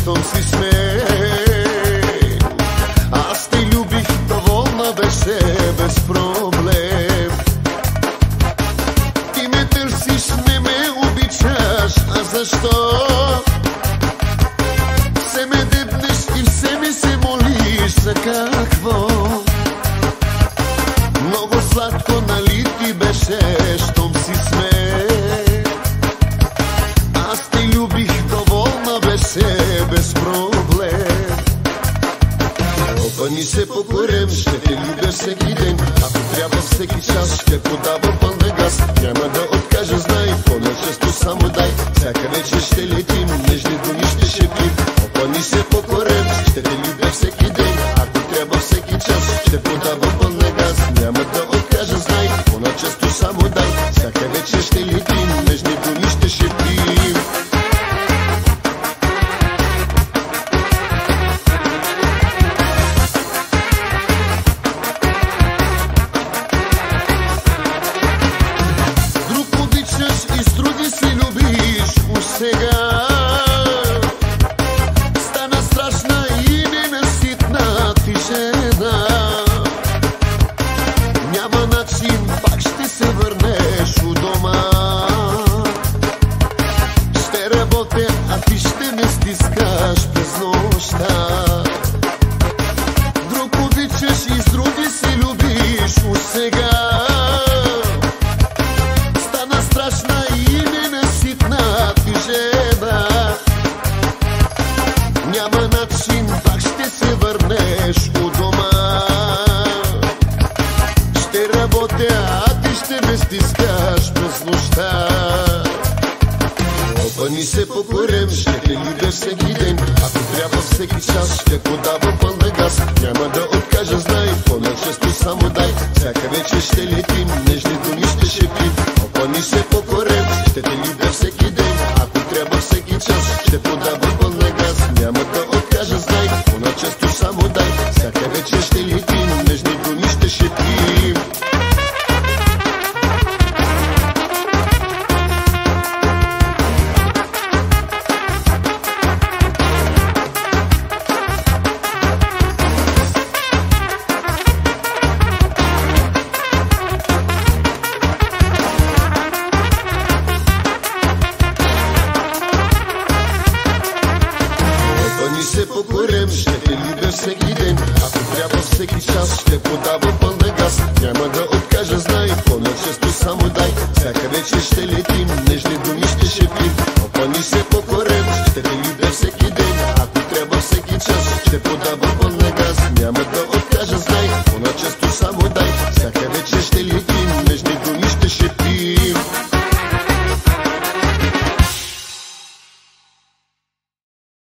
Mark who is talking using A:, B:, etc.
A: щом си смей. Аз те любих, доволна беше, без проблем. Ти ме търсиш, не ме обичаш, а защо? Все ме дебнеш и все ми се молиш, за какво? Много сладко, нали ти беше, щом си смей. Аз те любих, доволна беше, без проблем. Опъни се по корем, ще те любя всеки ден. Ако трябва всеки час, ще подавам пълна газ. Няма да откажа, знай, по-начесто само дай. Всяка вечер ще летим, нежни думи ще шепим. Опъни се по корем, ще те любя всеки ден. Ако трябва всеки час, ще подавам пълна газ. Няма да откажа, знай, по-начесто само дай. Всяка вечер ще летим, нежни думи ще шепим. Сега стана страшна и ненаситна ти жена. Няма начин, пак ще се върнеш у дома. Ще работя, а ти ще ме стискаш през нощта. Друг обичаш и с други си любиш у сега. Стана страшна и ненаситна ти жена. Няма начин, пак ще се върнеш у дома. Ще работя, а ти ще ме стискаш през нощта. Опъни се по корем, ще те любя всеки ден. Ако трябва всеки час, ще подавам пълна газ. Няма да откажа, знай, по-начесто само дай. Всяка вечер ще летим, нежни думи ще шепим. Опъни се по корем, ще те любя всеки ден. Ако трябва всеки час, ще подавам пълна газ. Няма да откажа, знай, по-начесто само дай. Всяка вечер ще летим, нежни думи ще шепим. Опъни се по корем, ще те любя всеки ден. Ако трябва всеки час, ще подавам пълна газ. Няма да откажа, знай, по-начесто само дай. Всяка вечер ще летим, нежни думи ще шепим. Опъни се по корем, ще те любя всеки ден. Ако трябва всеки час, ще подавам пълна газ.